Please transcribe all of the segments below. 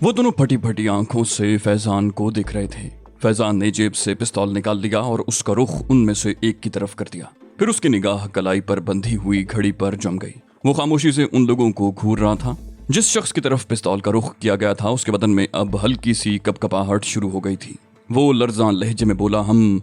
वो दोनों फटी फटी आंखों से फैजान को देख रहे थे। फैजान ने जेब से पिस्तौल निकाल लिया और उसका रुख उनमें से एक की तरफ कर दिया। फिर उसकी निगाह कलाई पर बंधी हुई घड़ी पर जम गई। वो खामोशी से उन लोगों को घूर रहा था। जिस शख्स की तरफ पिस्तौल का रुख किया गया था उसके बदन में अब हल्की सी कपकपाहट शुरू हो गई थी। वो लर्जान लहजे में बोला, हम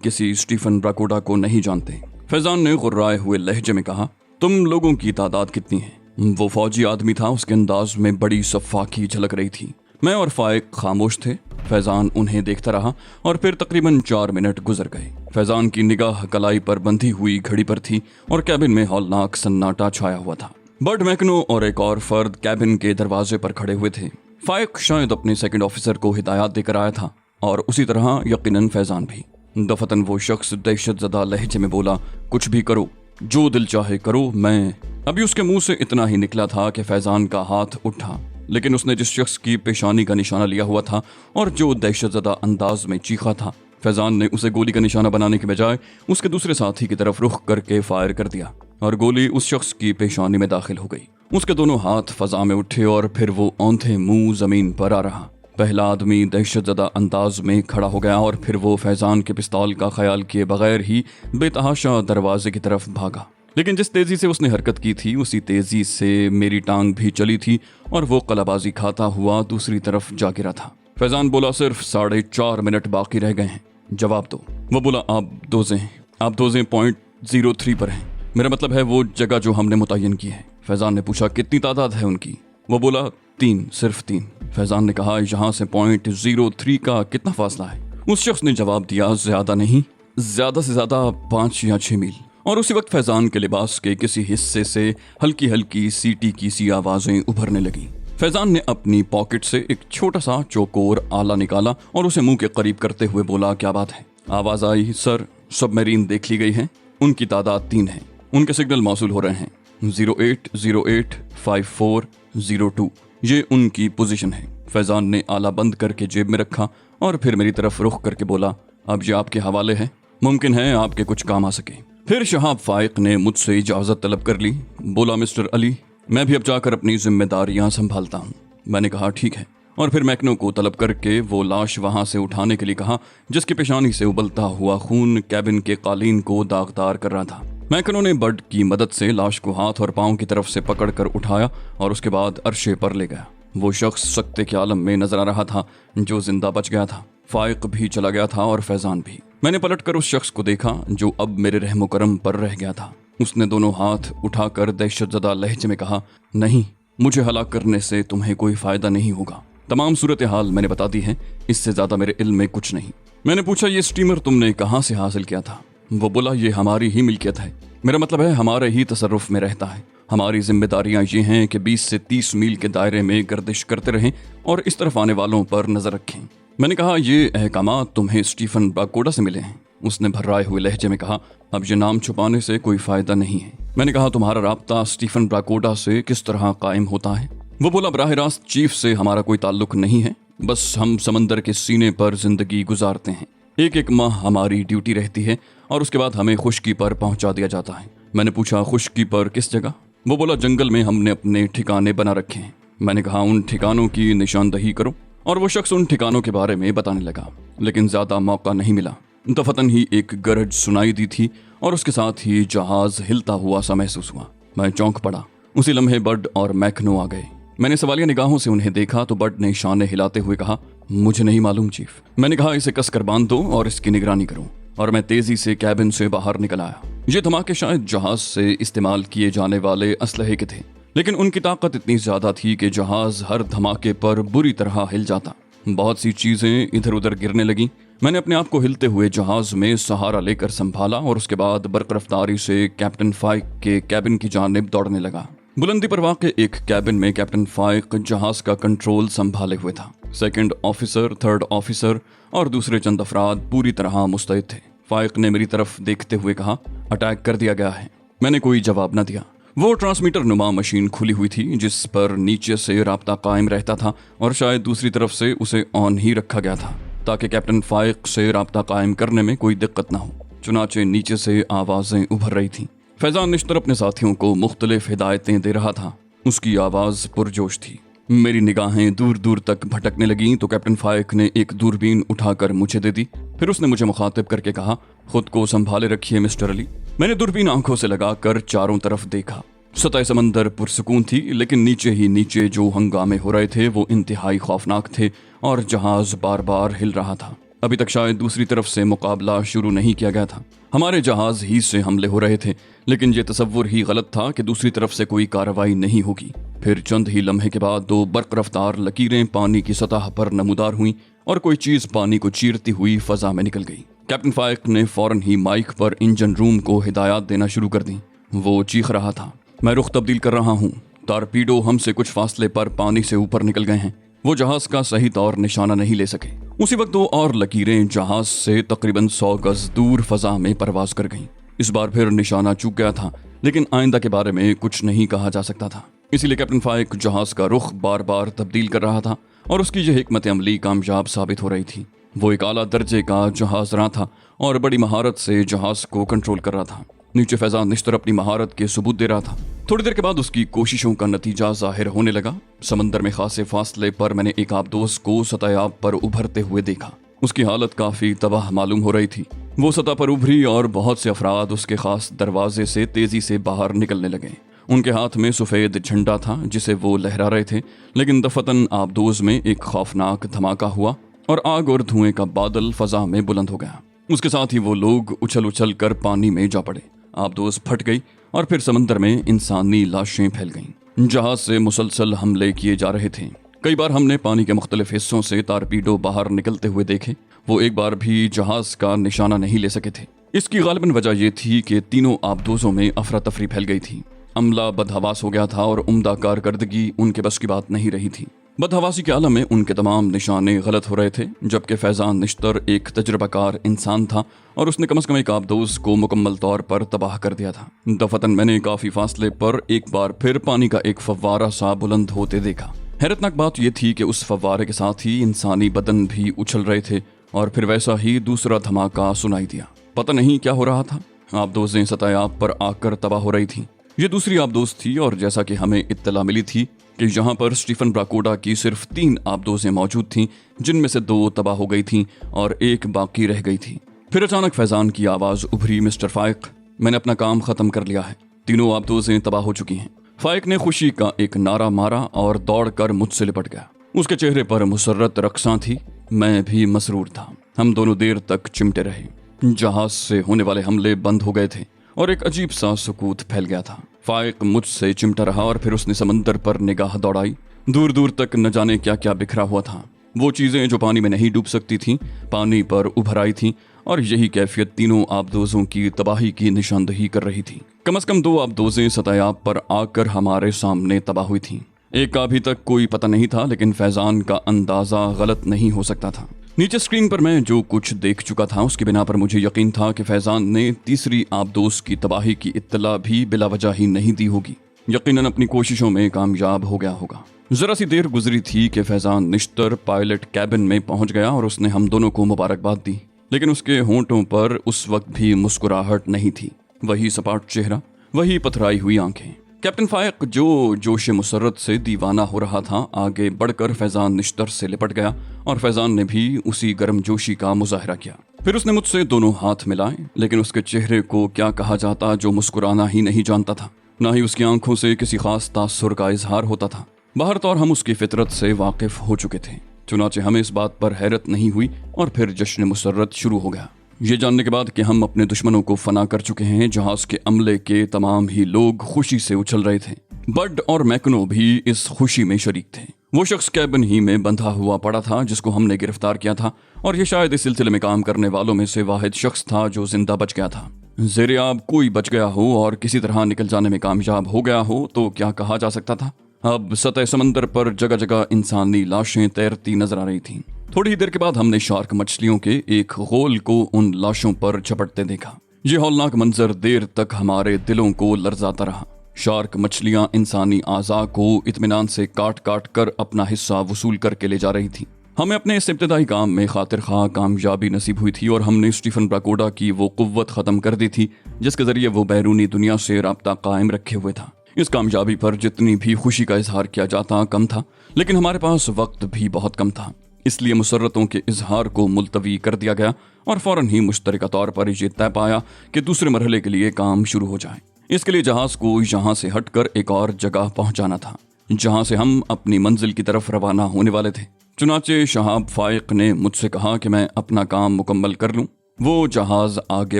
किसी स्टीफन ब्राकोडा को नहीं जानते। फैजान ने गुर्राए हुए लहजे में कहा, तुम लोगों की तादाद कितनी है? वो फौजी आदमी था, उसके अंदाज में बड़ी सफाकी झलक रही थी। मैं और फाइक खामोश थे। फैजान उन्हें देखता रहा और फिर तकरीबन 4 मिनट गुजर गए। फैजान की निगाह कलाई पर बंधी हुई घड़ी पर थी और कैबिन में हौलनाक सन्नाटा छाया हुआ था। बर्ड मैकनो और एक और फर्द कैबिन के दरवाजे पर खड़े हुए थे। फाइक शायद अपने सेकंड ऑफिसर को हिदायत देकर आया था और उसी तरह यकीनन फैजान भी। दफतन वो शख्स दहशतजदा लहजे में बोला, कुछ भी करो, जो दिल चाहे करो। मैं अभी उसके मुंह से इतना ही निकला था कि फैजान का हाथ उठा, लेकिन उसने जिस शख्स की पेशानी का निशाना लिया हुआ था और जो दहशतजदा अंदाज में चीखा था, फैजान ने उसे गोली का निशाना बनाने के बजाय उसके दूसरे साथी की तरफ रुख करके फायर कर दिया और गोली उस शख्स की पेशानी में दाखिल हो गई। उसके दोनों हाथ फजा में उठे और फिर वो औंधे मुंह जमीन पर आ रहा। पहला आदमी दहशतजदा अंदाज में खड़ा हो गया और फिर वो फैजान के पिस्तौल का ख्याल किए बगैर ही बेतहाशा दरवाजे की तरफ भागा। लेकिन जिस तेजी से उसने हरकत की थी उसी तेजी से मेरी टांग भी चली थी और वो कलाबाजी खाता हुआ दूसरी तरफ जा गिरा था। फैजान बोला, सिर्फ 4.5 मिनट बाकी रह गए हैं, जवाब दो। वो बोला, आप दोजें .03 पर हैं। मेरा मतलब है वो जगह जो हमने मुतय्यन की है। फैजान ने पूछा, कितनी तादाद है उनकी? वो बोला, 3, सिर्फ 3। फैजान ने कहा, यहाँ से .03 का कितना फासला है? उस शख्स ने जवाब दिया, ज्यादा नहीं, ज्यादा से ज्यादा 5 या 6 मील। और उसी वक्त फैजान के लिबास के किसी हिस्से से हल्की हल्की सीटी की सी आवाजें उभरने लगी। फैजान ने अपनी पॉकेट से एक छोटा सा चौकोर आला निकाला और उसे मुंह के करीब करते हुए बोला, क्या बात है? आवाज आई, सर, सबमरीन देख ली गई है, उनकी तादाद 3 है, उनके सिग्नल मौसूल हो रहे हैं। 08085402 ये उनकी पोजीशन है। फैजान ने आला बंद करके जेब में रखा और फिर मेरी तरफ रुख करके बोला, अब ये आपके हवाले है, मुमकिन है आपके कुछ काम आ सके। फिर शहाब फाइक ने मुझसे इजाजत तलब कर ली। बोला, मिस्टर अली, मैं भी अब जाकर अपनी जिम्मेदारियां संभालता हूँ। मैंने कहा, ठीक है। और फिर मैकनो को तलब करके वो लाश वहां से उठाने के लिए कहा जिसकी पेशानी से उबलता हुआ खून कैबिन के कालीन को दागदार कर रहा था। मैकनो ने बर्ड की मदद से लाश को हाथ और पांव की तरफ से पकड़कर उठाया और उसके बाद अरशे पर ले गया। वो शख्स सकते के आलम में नजर आ रहा था जो जिंदा बच गया था। फाइक भी चला गया था और फैजान भी। मैंने पलटकर उस शख्स को देखा जो अब मेरे रहमो करम पर रह गया था। उसने दोनों हाथ उठाकर दहशतजदा लहजे में कहा, नहीं, मुझे हलाक करने से तुम्हें कोई फायदा नहीं होगा। तमाम सूरत हाल मैंने बता दी है, इससे ज्यादा मेरे इल्म में कुछ नहीं। मैंने पूछा, ये स्टीमर तुमने कहाँ से हासिल किया था? वो बोला, ये हमारी ही मिल्कियत है, मेरा मतलब है हमारे ही तसर्रुफ में रहता है। हमारी जिम्मेदारियां ये हैं कि 20 से 30 मील के दायरे में गर्दिश करते रहें और इस तरफ आने वालों पर नजर रखें। मैंने कहा, ये अहकामात तुम्हें स्टीफन ब्राकोडा से मिले हैं? उसने भर्राए हुए लहजे में कहा, अब ये नाम छुपाने से कोई फायदा नहीं है। मैंने कहा, तुम्हारा राब्ता स्टीफन ब्राकोडा से किस तरह कायम होता है? वो बोला, बराह रास्त चीफ से हमारा कोई ताल्लुक नहीं है, बस हम समंदर के सीने पर जिंदगी गुजारते हैं। एक माह हमारी ड्यूटी रहती है और उसके बाद हमें खुश्की पर पहुंचा दिया जाता है। मैंने पूछा, खुश्की पर किस जगह? वो बोला, जंगल में हमने अपने ठिकाने बना रखे हैं। मैंने कहा, उन ठिकानों की निशानदही करो। और वो शख्स उन ठिकानों के बारे में बताने लगा, लेकिन ज्यादा मौका नहीं मिला। दफतन ही एक गरज सुनाई दी थी और उसके साथ ही जहाज हिलता हुआ सा महसूस हुआ। मैं चौंक पड़ा। उसी लम्हे बर्ड और मैकनो आ गए। मैंने सवालिया निगाहों से उन्हें देखा तो बर्ड ने शाने हिलाते हुए कहा, मुझे नहीं मालूम चीफ। मैंने कहा, इसे कसकर बांध दो और इसकी निगरानी करो। और मैं तेजी से कैबिन से बाहर निकल आया। ये धमाके शायद जहाज से इस्तेमाल किए जाने वाले असलहे के थे, लेकिन उनकी ताकत इतनी ज्यादा थी कि जहाज हर धमाके पर बुरी तरह हिल जाता। बहुत सी चीजें इधर उधर गिरने लगी। मैंने अपने आप को हिलते हुए जहाज में सहारा लेकर संभाला और उसके बाद बरकरफ्तारी से कैप्टन फाइक के कैबिन की जानिब दौड़ने लगा। बुलंदी पर वाक़े एक कैबिन में कैप्टन फाइक जहाज का कंट्रोल संभाले हुए था। सेकंड ऑफिसर, थर्ड ऑफिसर और दूसरे चंद अफराद पूरी तरह मुस्तैद थे। फाइक ने मेरी तरफ देखते हुए कहा, अटैक कर दिया गया है। मैंने कोई जवाब न दिया। वो ट्रांसमीटर नुमा मशीन खुली हुई थी जिस पर नीचे से राब्ता कायम रहता था और शायद दूसरी तरफ से उसे ऑन ही रखा गया था ताकि कैप्टन फाइक से राब्ता कायम करने में कोई दिक्कत ना हो। चुनाचे नीचे से आवाजें उभर रही थीं। फैजान निश्तर अपने साथियों को मुख्तलिफ हिदायतें दे रहा था। उसकी आवाज पुरजोश थी। मेरी निगाहें दूर दूर तक भटकने लगीं तो कैप्टन फाइक ने एक दूरबीन उठाकर मुझे दे दी। फिर उसने मुझे मुखातिब करके कहा, खुद को संभाले रखिए मिस्टर अली। मैंने दूरबीन आंखों से लगाकर चारों तरफ देखा। सतह समंदर पुरसुकून थी, लेकिन नीचे ही नीचे जो हंगामे हो रहे थे वो इंतहाई खौफनाक थे और जहाज बार बार हिल रहा था। अभी तक शायद दूसरी तरफ से मुकाबला शुरू नहीं किया गया था। हमारे जहाज ही से हमले हो रहे थे, लेकिन ये तसव्वुर ही गलत था कि दूसरी तरफ से कोई कार्रवाई नहीं होगी। फिर चंद ही लम्हे के बाद दो बर्क रफ्तार लकीरें पानी की सतह पर नमूदार हुईं और कोई चीज पानी को चीरती हुई फजा में निकल गई। कैप्टन फाइक ने फौरन ही माइक पर इंजन रूम को हिदायत देना शुरू कर दी। वो चीख रहा था, मैं रुख तब्दील कर रहा हूँ, टारपीडो हमसे कुछ फासले पर पानी से ऊपर निकल गए हैं, वो जहाज का सही तौर निशाना नहीं ले सके। उसी वक्त दो और लकीरें जहाज से तकरीबन 100 गज दूर फजा में परवाज कर गईं। इस बार फिर निशाना चूक गया था, लेकिन आइंदा के बारे में कुछ नहीं कहा जा सकता था। इसीलिए कैप्टन फाइक जहाज का रुख बार बार तब्दील कर रहा था और उसकी यह हिकमत अमली कामयाब साबित हो रही थी। वो एक आला दर्जे का जहाजरां था और बड़ी महारत से जहाज को कंट्रोल कर रहा था। नीचे फैजान निश्तर अपनी महारत के सबूत दे रहा था। थोड़ी देर के बाद उसकी कोशिशों का नतीजा जाहिर होने लगा। समंदर में खासे फासले पर मैंने एक आबदोज को सतह आब पर उभरते हुए देखा। उसकी हालत काफी तबाह मालूम हो रही थी। वो सतह पर उभरी और बहुत से अफराद उसके खास दरवाजे से तेजी से बाहर निकलने लगे। उनके हाथ में सफेद झंडा था जिसे वो लहरा रहे थे, लेकिन दफतन आबदोज में एक खौफनाक धमाका हुआ और आग और धुएं का बादल फजा में बुलंद हो गया। उसके साथ ही वो लोग उछल उछल कर पानी में जा पड़े। आबदोज फट गई और फिर समंदर में इंसानी लाशें फैल गईं। जहाज से मुसलसल हमले किए जा रहे थे। कई बार हमने पानी के मुख्तलिफ हिस्सों से टारपीडो बाहर निकलते हुए देखे। वो एक बार भी जहाज का निशाना नहीं ले सके थे। इसकी गालिबन वजह यह थी कि तीनों आबदोजों में अफरा तफरी फैल गई थी। अमला बदहवास हो गया था और उम्दा कारकर्दगी उनके बस की बात नहीं रही थी। बदहवासी के आलम में उनके तमाम निशाने गलत हो रहे थे, जबकि फैजान निश्तर एक तजर्बाकार इंसान था और उसने कम से कम एक आबदोज को मुकम्मल तौर पर तबाह कर दिया था। दफतन मैंने काफी फासले पर एक बार फिर पानी का एक फव्वारा सा बुलंद होते देखा। हैरतनाक बात यह थी कि उस फव्वारे के साथ ही इंसानी बदन भी उछल रहे थे और फिर वैसा ही दूसरा धमाका सुनाई दिया। पता नहीं क्या हो रहा था। आबदोजें सतह आब पर आकर तबाह हो रही थी। ये दूसरी आबदोज थी और जैसा कि हमें इत्तला मिली थी कि यहाँ पर स्टीफन ब्राकोडा की सिर्फ 3 आबदोजें मौजूद थीं, जिनमें से 2 तबाह हो गई थीं और 1 बाकी रह गई थी। फिर अचानक फैजान की आवाज उभरी, मिस्टर फाइक, मैंने अपना काम खत्म कर लिया है। तीनों आबदोजें तबाह हो चुकी हैं। फाइक ने खुशी का एक नारा मारा और दौड़कर मुझसे लिपट गया। उसके चेहरे पर मुसर्रत रक्सां थी। मैं भी मसरूर था। हम दोनों देर तक चिमटे रहे। जहाज से होने वाले हमले बंद हो गए थे और एक अजीब सा सुकूत फैल गया था। फाइक मुझसे चिमटा रहा और फिर उसने समंदर पर निगाह दौड़ाई। दूर दूर तक न जाने क्या क्या बिखरा हुआ था। वो चीजें जो पानी में नहीं डूब सकती थीं, पानी पर उभर आई थीं और यही कैफियत तीनों आबदोजों की तबाही की निशानदही कर रही थी। कम से कम 2 आबदोजें सतह आब पर आकर हमारे सामने तबाह हुई थीं। एक का अभी तक कोई पता नहीं था, लेकिन फैजान का अंदाजा गलत नहीं हो सकता था। नीचे स्क्रीन पर मैं जो कुछ देख चुका था उसकी बिना पर मुझे यकीन था कि फैजान ने तीसरी आबदोज की तबाही की इत्तला भी बिला वजह ही नहीं दी होगी। यकीनन अपनी कोशिशों में कामयाब हो गया होगा। जरा सी देर गुजरी थी कि फैजान निश्तर पायलट कैबिन में पहुंच गया और उसने हम दोनों को मुबारकबाद दी, लेकिन उसके होंठों पर उस वक्त भी मुस्कुराहट नहीं थी। वही सपाट चेहरा, वही पथराई हुई आंखें। कैप्टन फाइक जो जोश मुसर्रत से दीवाना हो रहा था, आगे बढ़कर फैजान निश्तर से लिपट गया और फैजान ने भी उसी गर्मजोशी का मुजाहरा किया। फिर उसने मुझसे दोनों हाथ मिलाए, लेकिन उसके चेहरे को क्या कहा जाता जो मुस्कुराना ही नहीं जानता था। ना ही उसकी आंखों से किसी खास तासुर का इजहार होता था। बाहर तौर हम उसकी फितरत से वाकिफ हो चुके थे, चुनाचे हमें इस बात पर हैरत नहीं हुई और फिर जश्न मुसर्रत शुरू हो गया। ये जानने के बाद कि हम अपने दुश्मनों को फना कर चुके हैं, जहाज के अमले के तमाम ही लोग खुशी से उछल रहे थे। बड और मैकनो भी इस खुशी में शरीक थे। वो शख्स कैबिन ही में बंधा हुआ पड़ा था जिसको हमने गिरफ्तार किया था, और ये शायद इस सिलसिले में काम करने वालों में से वाहिद शख्स था जो जिंदा बच गया था। ज़ेरे-आब कोई बच गया हो और किसी तरह निकल जाने में कामयाब हो गया हो तो क्या कहा जा सकता था। अब सतह समंदर पर जगह जगह इंसानी लाशें तैरती नजर आ रही थीं। थोड़ी ही देर के बाद हमने शार्क मछलियों के एक गोल को उन लाशों पर झपटते देखा। ये हौलनाक मंजर देर तक हमारे दिलों को लर्जाता रहा। शार्क मछलियां इंसानी आज़ा को इत्मीनान से काट काट कर अपना हिस्सा वसूल करके ले जा रही थी। हमें अपने इस इब्तिदाई काम में खातिर खा कामयाबी नसीब हुई थी और हमने स्टीफन ब्राकोडा की वो कुव्वत ख़त्म कर दी थी जिसके जरिए वो बैरूनी दुनिया से राब्ता कायम रखे हुए था। इस कामयाबी पर जितनी भी खुशी का इजहार किया जाता कम था, लेकिन हमारे पास वक्त भी बहुत कम था, इसलिए मुसर्रतों के इजहार को मुलतवी कर दिया गया और फौरन ही मुश्तरका तौर पर ये तय पाया कि दूसरे मरहले के लिए काम शुरू हो जाए। इसके लिए जहाज को यहाँ से हटकर एक और जगह पहुंचाना था, जहां से हम अपनी मंजिल की तरफ रवाना होने वाले थे। चुनाचे शहाब फाइक ने मुझसे कहा कि मैं अपना काम मुकम्मल कर लूं। वो जहाज आगे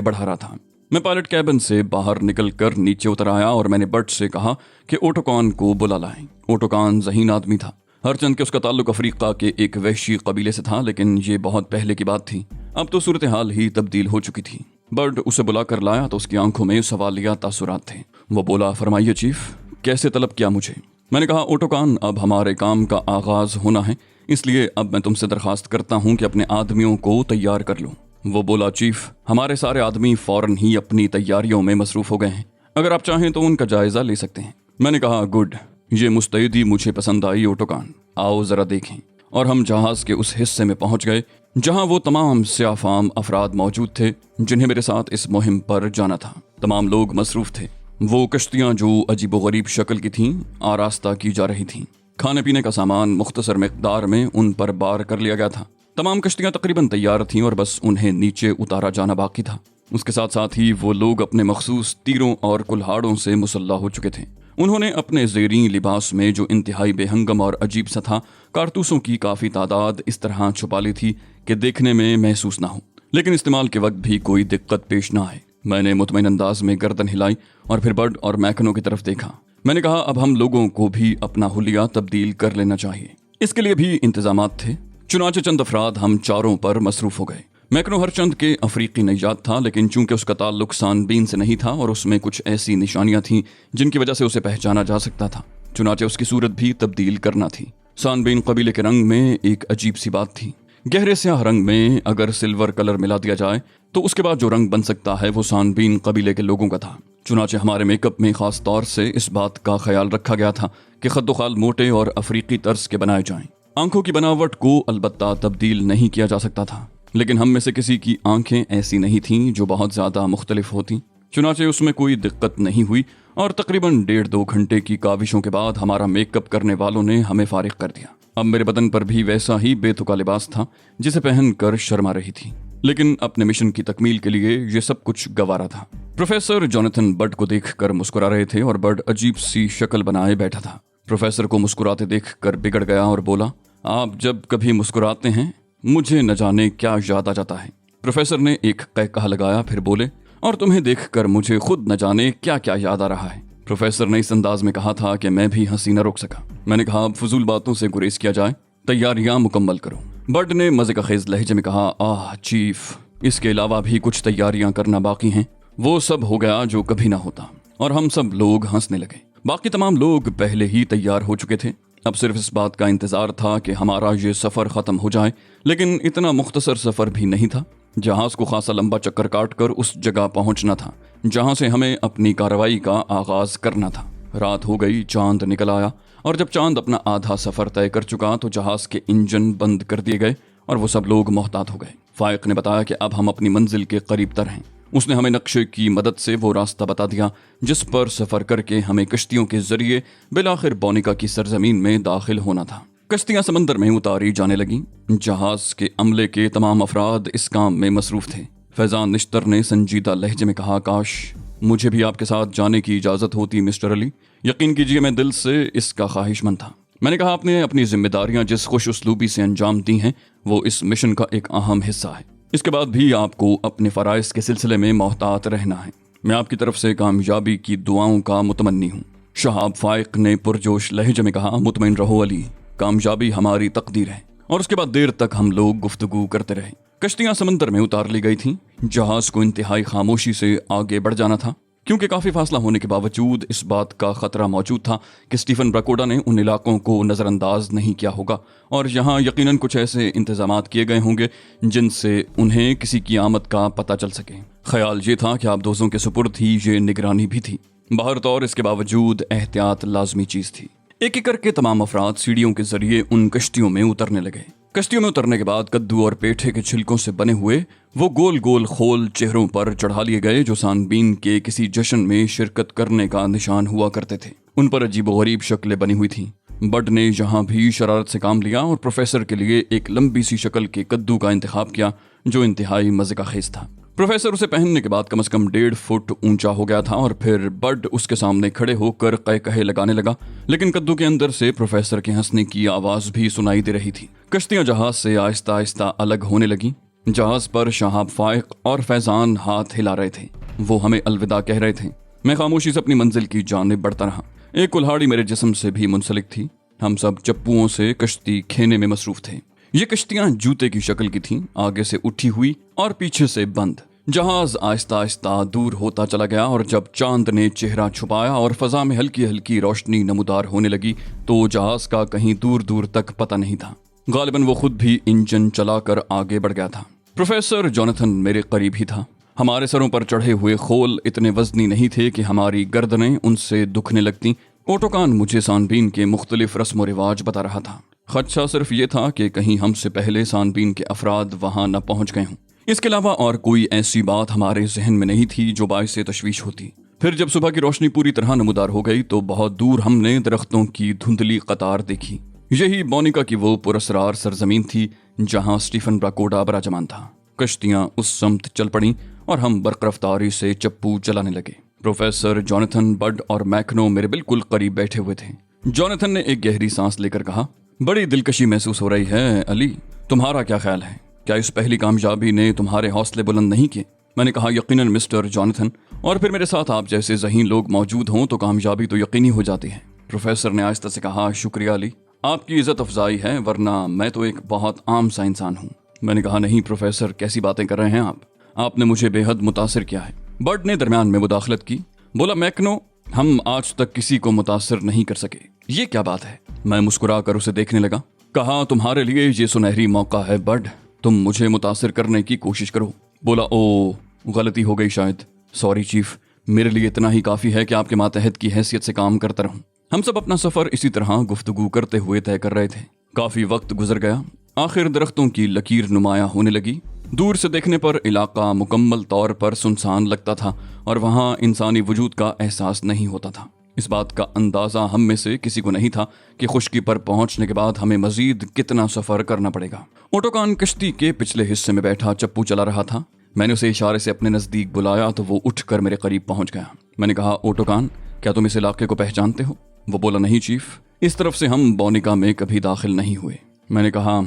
बढ़ा रहा था। मैं पायलट कैबिन से बाहर निकलकर नीचे उतर आया और मैंने बट से कहा कि ओटोकान को बुला लाएं। ओटोकान ज़हीन आदमी था। हरचंद के उसका ताल्लुक अफ्रीका के एक वहशी कबीले से था, लेकिन ये बहुत पहले की बात थी। अब तो सूरत हाल ही तब्दील हो चुकी थी। बर्ड उसे बुलाकर लाया तो उसकी आंखों में सवालिया तासुरात थे। वो बोला, फरमाइए चीफ, कैसे तलब किया मुझे? मैंने कहा, ओटोकान, अब हमारे काम का आगाज होना है, इसलिए अब मैं तुमसे दरखास्त करता हूँ कि अपने आदमियों को तैयार कर लो। वो बोला, चीफ, हमारे सारे आदमी फौरन ही अपनी तैयारियों में मसरूफ हो गए हैं, अगर आप चाहें तो उनका जायजा ले सकते हैं। मैंने कहा, गुड, ये मुस्तैदी मुझे पसंद आई ओटोकान, आओ जरा देखें। और हम जहाज के उस हिस्से में पहुंच गए जहां वो तमाम सियाफाम अफराद मौजूद थे जिन्हें मेरे साथ इस मुहिम पर जाना था। तमाम लोग मसरूफ थे। वो कश्तियां जो अजीबोगरीब शक्ल की थीं आरास्ता की जा रही थीं। खाने पीने का सामान मुख्तसर मिकदार में उन पर बार कर लिया गया था। तमाम कश्तियां तकरीबन तैयार थीं और बस उन्हें नीचे उतारा जाना बाकी था। उसके साथ साथ ही वो लोग अपने मखसूस तीरों और कुल्हाड़ों से मुसल्लह हो चुके थे। उन्होंने अपने ज़ेरीं लिबास में, जो इंतहाई बेहंगम और अजीब सा था, कारतूसों की काफ़ी तादाद इस तरह छुपा ली थी कि देखने में महसूस ना हो, लेकिन इस्तेमाल के वक्त भी कोई दिक्कत पेश ना आए। मैंने मुतमईन अंदाज में गर्दन हिलाई और फिर बर्ड और मैकनो की तरफ देखा। मैंने कहा, अब हम लोगों को भी अपना हुलिया तब्दील कर लेना चाहिए। इसके लिए भी इंतजामात थे। चुनाचे चंद अफराद हम चारों पर मसरूफ हो गए। मैकनो हरचंद के अफ्रीकी नैजात था, लेकिन चूंकि उसका ताल्लुक सानबीन से नहीं था और उसमें कुछ ऐसी निशानियां थीं जिनकी वजह से उसे पहचाना जा सकता था, चुनाचे उसकी सूरत भी तब्दील करना थी। सानबीन कबीले के रंग में एक अजीब सी बात थी। गहरे स्याह रंग में अगर सिल्वर कलर मिला दिया जाए तो उसके बाद जो रंग बन सकता है वो सानबीन कबीले के लोगों का था। चुनाचे हमारे मेकअप में खास तौर से इस बात का ख्याल रखा गया था कि खद्दोखाल मोटे और अफ्रीकी तर्ज के बनाए जाएं। आंखों की बनावट को अलबत्ता तब्दील नहीं किया जा सकता था, लेकिन हम में से किसी की आंखें ऐसी नहीं थीं जो बहुत ज्यादा मुख्तलिफ होती। चुनाचे उसमें कोई दिक्कत नहीं हुई और तकरीबन 1.5-2 घंटे की काविशों के बाद हमारा मेकअप करने वालों ने हमें फारिग कर दिया। अब मेरे बदन पर भी वैसा ही बेतुका लिबास था जिसे पहनकर शर्मा रही थी, लेकिन अपने मिशन की तकमील के लिए ये सब कुछ गवारा था। प्रोफेसर जोनाथन बर्ड को देखकर मुस्कुरा रहे थे और बर्ड अजीब सी शक्ल बनाए बैठा था। प्रोफेसर को मुस्कुराते देखकर बिगड़ गया और बोला, आप जब कभी मुस्कुराते हैं मुझे न जाने क्या याद आ जाता है। प्रोफेसर ने एक कहकहा लगाया, फिर बोले, और तुम्हें देखकर मुझे खुद न जाने क्या क्या याद आ रहा है। प्रोफेसर ने इस अंदाज में कहा था कि मैं भी हंसी न रोक सका। मैंने कहा, अब फजूल बातों से गुरेज किया जाए, तैयारियां मुकम्मल करो। बर्ड ने मजे का खेज लहजे में कहा, आह चीफ, इसके अलावा भी कुछ तैयारियां करना बाकी हैं। वो सब हो गया जो कभी ना होता। और हम सब लोग हंसने लगे। बाकी तमाम लोग पहले ही तैयार हो चुके थे। अब सिर्फ इस बात का इंतजार था कि हमारा ये सफर खत्म हो जाए, लेकिन इतना मुख्तसर सफर भी नहीं था। जहाज को खासा लंबा चक्कर काटकर उस जगह पहुंचना था जहां से हमें अपनी कार्रवाई का आगाज करना था। रात हो गई, चांद निकल आया और जब चांद अपना आधा सफर तय कर चुका तो जहाज के इंजन बंद कर दिए गए और वो सब लोग मोहतात हो गए। फाइक ने बताया कि अब हम अपनी मंजिल के करीब तर हैं। उसने हमें नक्शे की मदद से वो रास्ता बता दिया जिस पर सफर करके हमें कश्तियों के जरिए बिलाखिर बोनिका की सरजमीन में दाखिल होना था। कश्तियां समंदर में उतारी जाने लगीं। जहाज के अमले के तमाम अफराद इस काम में मसरूफ थे। फैजान निश्तर ने संजीदा लहजे में कहा, काश मुझे भी आपके साथ जाने की इजाज़त होती मिस्टर अली। यकीन कीजिए मैं दिल से इसका ख्वाहिशमंद था। मैंने कहा, आपने अपनी जिम्मेदारियां जिस खुश उसलूबी से अंजाम दी हैं वो इस मिशन का एक अहम हिस्सा है। इसके बाद भी आपको अपने फ़राइज़ के सिलसिले में मोहतात रहना है। मैं आपकी तरफ से कामयाबी की दुआओं का मुतमन्नी हूँ। शहाब फाइक ने पुरजोश लहजे में कहा, मुतमईन रहो अली, कामयाबी हमारी तकदीर है। और उसके बाद देर तक हम लोग गुफ्तगू करते रहे। कश्तियां समंदर में उतार ली गई थीं। जहाज को इंतहाई खामोशी से आगे बढ़ जाना था, क्योंकि काफ़ी फासला होने के बावजूद इस बात का खतरा मौजूद था कि स्टीफन ब्रकोडा ने उन इलाकों को नज़रअंदाज नहीं किया होगा और यहाँ यकीनन कुछ ऐसे इंतजामात किए गए होंगे जिनसे उन्हें किसी की आमद का पता चल सके। ख्याल ये था कि आबदोज़ों के सुपुर्द ही ये निगरानी भी थी। बाहर तौर इसके बावजूद एहतियात लाजमी चीज़ थी। एक एक करके तमाम अफराद सीढ़ियों के जरिए उन कश्तियों में उतरने लगे। कश्तियों में उतरने के बाद कद्दू और पेठे के छिलकों से बने हुए वो गोल गोल खोल चेहरों पर चढ़ा लिए गए जो सानबीन के किसी जश्न में शिरकत करने का निशान हुआ करते थे। उन पर अजीबोगरीब शक्लें बनी हुई थीं। बड ने जहां भी शरारत से काम लिया और प्रोफेसर के लिए एक लंबी सी शक्ल के कद्दू का इंतखाब किया जो इंतहाई मजे का खेज था। प्रोफेसर उसे पहनने के बाद कम से कम 1.5 फुट ऊंचा हो गया था और फिर बड उसके सामने खड़े होकर कहे लगाने लगा, लेकिन कद्दू के अंदर से प्रोफेसर के हंसने की आवाज भी सुनाई दे रही थी। कश्तियां जहाज से आहिस्ता आहिस्ता अलग होने लगी। जहाज पर शहाब फाइक और फैजान हाथ हिला रहे थे। वो हमें अलविदा कह रहे थे। मैं खामोशी से अपनी मंजिल की जानिब बढ़ता रहा। एक कुल्हाड़ी मेरे जिस्म से भी मुंसलिक थी। हम सब चप्पुओं से कश्ती खेने में मसरूफ थे। ये कश्तियां जूते की शक्ल की थीं, आगे से उठी हुई और पीछे से बंद। जहाज आहिस्ता आहिस्ता दूर होता चला गया और जब चांद ने चेहरा छुपाया और फजा में हल्की हल्की रोशनी नमूदार होने लगी तो जहाज का कहीं दूर दूर तक पता नहीं था। गालिबन वो खुद भी इंजन चलाकर आगे बढ़ गया था। प्रोफेसर जोनाथन मेरे करीब ही था। हमारे सरों पर चढ़े हुए खोल इतने वजनी नहीं थे कि हमारी गर्दनें उनसे दुखने लगती। ओटोकान मुझे सानबीन के मुख्तलिफ रस्म व रिवाज बता रहा था। खदशा सिर्फ ये था कि कहीं हमसे पहले सानबीन के अफराद वहां न पहुंच गए हों। इसके अलावा और कोई ऐसी बात हमारे जहन में नहीं थी जो बाइस तशवीश होती। फिर जब सुबह की रोशनी पूरी तरह नमूदार हो गई तो बहुत दूर हमने दरख्तों की धुंधली कतार देखी। यही बोनिका की वो पुरस्रार सरजमीन थी जहां स्टीफन ब्राकोडा बराजमान था। कश्तियां उस समत चल पड़ी और हम बरकरफ्तारी से चप्पू चलाने लगे। प्रोफेसर जोनाथन, बड और मैकनो मेरे बिल्कुल करीब बैठे हुए थे। जोनाथन ने एक गहरी सांस लेकर कहा, बड़ी दिलकशी महसूस हो रही है अली, तुम्हारा क्या ख्याल है? क्या इस पहली कामयाबी ने तुम्हारे हौसले बुलंद नहीं किए? मैंने कहा, यकीनन मिस्टर जोनाथन, और फिर मेरे साथ आप जैसे ज़हीन लोग मौजूद हों तो कामयाबी तो यकीनी हो जाती है। प्रोफेसर ने आहिस्ता से कहा, शुक्रिया अली, आपकी इज्जत अफजाई है, वरना मैं तो एक बहुत आम सा इंसान हूँ। मैंने कहा, नहीं प्रोफेसर, कैसी बातें कर रहे हैं आपने मुझे बेहद मुतासिर किया है। बर्ड ने दरमियान में मुदाखलत की। बोला, मैकनो, हम आज तक किसी को मुतासिर नहीं कर सके। ये क्या बात है? मैं मुस्कुरा कर उसे देखने लगा। कहा, तुम्हारे लिए ये सुनहरी मौका है बर्ड, तुम मुझे मुतासिर करने की कोशिश करो। बोला, ओ गलती हो गई शायद, सॉरी चीफ, मेरे लिए इतना ही काफ़ी है कि आपके मातहत की हैसियत से काम करता रहूं। हम सब अपना सफ़र इसी तरह गुफ्तगू करते हुए तय कर रहे थे। काफ़ी वक्त गुजर गया। आखिर दरख्तों की लकीर नुमाया होने लगी। दूर से देखने पर इलाका मुकम्मल तौर पर सुनसान लगता था और वहाँ इंसानी वजूद का एहसास नहीं होता था। इस बात का अंदाज़ा हम में से किसी को नहीं था कि खुश्की पर पहुंचने के बाद हमें मजीद कितना सफ़र करना पड़ेगा। ओटोकान कश्ती के पिछले हिस्से में बैठा चप्पू चला रहा था। मैंने उसे इशारे से अपने नज़दीक बुलाया तो वो उठकर मेरे करीब पहुंच गया। मैंने कहा, ओटोकान, क्या तुम इस इलाके को पहचानते हो? वो बोला, नहीं चीफ, इस तरफ से हम बोनिका में कभी दाखिल नहीं हुए। मैंने कहा,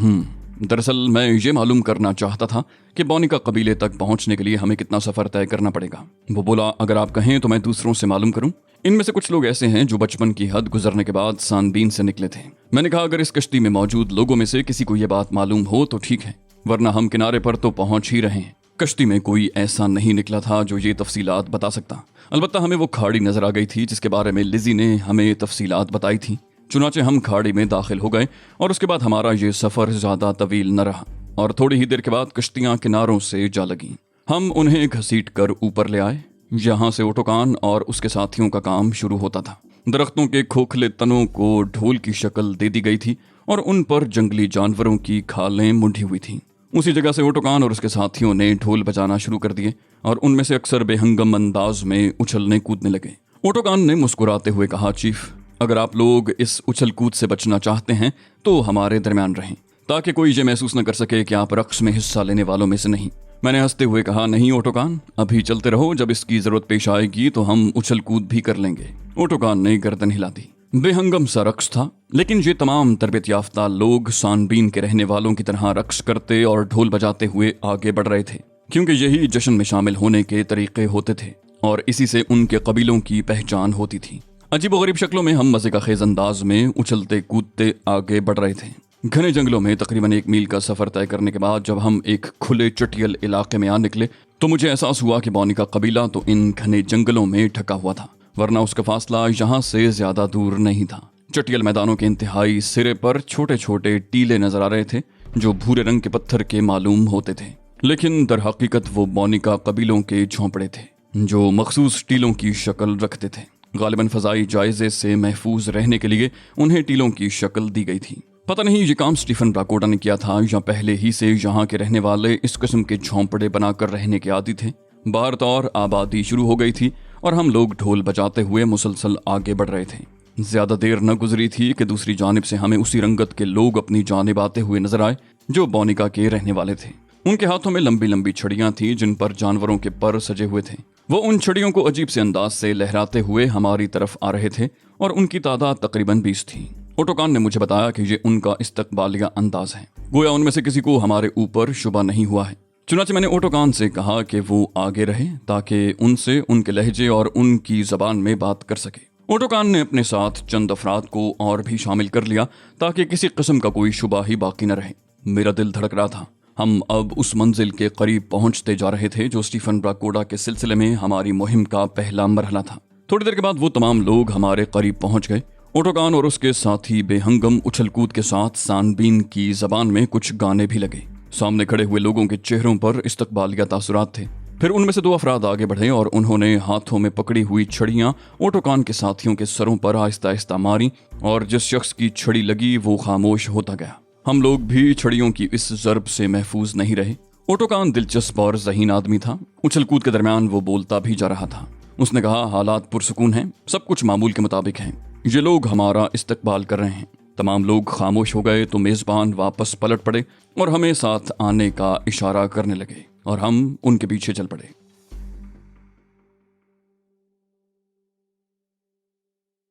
दरअसल मैं ये मालूम करना चाहता था कि बोनिका कबीले तक पहुंचने के लिए हमें कितना सफ़र तय करना पड़ेगा। वो बोला, अगर आप कहें तो मैं दूसरों से मालूम करूं। इनमें से कुछ लोग ऐसे हैं जो बचपन की हद गुजरने के बाद सानबीन से निकले थे। मैंने कहा, अगर इस कश्ती में मौजूद लोगों में से किसी को यह बात मालूम हो तो ठीक है, वरना हम किनारे पर तो पहुंच ही रहे हैं। कश्ती में कोई ऐसा नहीं निकला था जो ये तफसीलात बता सकता। अलबत्ता हमें वो खाड़ी नजर आ गई थी जिसके बारे में लिजी ने हमें तफसीलात बताई थी। चुनाचे हम खाड़ी में दाखिल हो गए और उसके बाद हमारा ये सफ़र ज़्यादा तवील न रहा और थोड़ी ही देर के बाद कश्तियाँ किनारों से जा लगीं। हम उन्हें घसीट कर ऊपर ले आए। यहाँ से ओटोकान और उसके साथियों का काम शुरू होता था। दरख्तों के खोखले तनों को ढोल की शक्ल दे दी गई थी और उन पर जंगली जानवरों की खालें मुंडी हुई थीं। उसी जगह से ओटोकान और उसके साथियों ने ढोल बजाना शुरू कर दिए और उनमें से अक्सर बेहंगम अंदाज में उछलने कूदने लगे। ओटोकान ने मुस्कुराते हुए कहा, चीफ, अगर आप लोग इस उछल कूद से बचना चाहते हैं तो हमारे दरमियान रहें, ताकि कोई ये महसूस न कर सके कि आप रक्स में हिस्सा लेने वालों में से नहीं। मैंने हंसते हुए कहा, नहीं ओटोकान, अभी चलते रहो, जब इसकी जरूरत पेश आएगी तो हम उछल कूद भी कर लेंगे। ओटोकान ने गर्दन हिला दी। बेहंगम सा रक्स था, लेकिन ये तमाम तरबियत याफ्ता लोग सानबीन के रहने वालों की तरह रक्स करते और ढोल बजाते हुए आगे बढ़ रहे थे, क्योंकि यही जश्न में शामिल होने के तरीके होते थे और इसी से उनके कबीलों की पहचान होती थी। अजीबोगरीब शक्लों में हम मजे का खेज अंदाज में उछलते कूदते आगे बढ़ रहे थे। घने जंगलों में तकरीबन 1 मील का सफर तय करने के बाद जब हम एक खुले चटियल इलाके में आ निकले तो मुझे एहसास हुआ कि बोनिका कबीला तो इन घने जंगलों में ढका हुआ था, वरना उसका फासला यहाँ से ज्यादा दूर नहीं था। चटियल मैदानों के इंतहाई सिरे पर छोटे छोटे टीले नजर आ रहे थे जो भूरे रंग के पत्थर के मालूम होते थे, लेकिन दर हकीकत वो बोनिका कबीलों के झोंपड़े थे जो मखसूस टीलों की शक्ल रखते थे। गालिबन फजाई जायजे से महफूज रहने के लिए उन्हें टीलों की शक्ल दी गई थी। पता नहीं ये काम स्टीफन ब्राकोटा ने किया था या पहले ही से यहाँ के रहने वाले इस किस्म के झोंपड़े बनाकर रहने के आदी थे। बाहर तो और आबादी शुरू हो गई थी और हम लोग ढोल बजाते हुए मुसलसल आगे बढ़ रहे थे। ज्यादा देर न गुजरी थी कि दूसरी जानिब से हमें उसी रंगत के लोग अपनी जानिब आते हुए नजर आए जो बोनिका के रहने वाले थे। उनके हाथों में लंबी लंबी छड़ियां थी जिन पर जानवरों के पर सजे हुए थे। वो उन छड़ियों को अजीब से अंदाज से लहराते हुए हमारी तरफ आ रहे थे और उनकी तादाद तकरीबन 20 थी। ओटोकान ने मुझे बताया कि ये उनका इस्तकबालिया अंदाज है, गोया उनमें से किसी को हमारे ऊपर शुबा नहीं हुआ है। चुनांचे मैंने ओटोकान से कहा कि वो आगे रहे ताकि उनसे उनके लहजे और उनकी जबान में बात कर सके। ओटोकान ने अपने साथ चंद अफराद को और भी शामिल कर लिया ताकि किसी किस्म का कोई शुबा ही बाकी न रहे। मेरा दिल धड़क रहा था। हम अब उस मंजिल के करीब पहुंचते जा रहे थे जो स्टीफन ब्राकोटा के सिलसिले में हमारी मुहिम का पहला मरहला था। थोड़ी देर के बाद वो तमाम लोग हमारे करीब पहुंच गए। ओटोकान और उसके साथी बेहंगम उछल कूद के साथ सानबीन की जबान में कुछ गाने भी लगे। सामने खड़े हुए लोगों के चेहरों पर इस्तकबालिया तासुरात थे। फिर उनमें से 2 अफराद आगे बढ़े और उन्होंने हाथों में पकड़ी हुई छड़ियां ओटोकान के साथियों के सरों पर आहिस्ता आहिस्ता मारी और जिस शख्स की छड़ी लगी वो खामोश होता गया। हम लोग भी छड़ियों की इस ज़र्ब से महफूज नहीं रहे। ओटोकान दिलचस्प और ज़हीन आदमी था। उछल कूद के दरमियान वो बोलता भी जा रहा था। उसने कहा, हालात पुरसुकून हैं, सब कुछ मामूल के मुताबिक है। ये लोग हमारा इस्तकबाल कर रहे हैं। तमाम लोग खामोश हो गए तो मेज़बान वापस पलट पड़े और हमें साथ आने का इशारा करने लगे और हम उनके पीछे चल पड़े।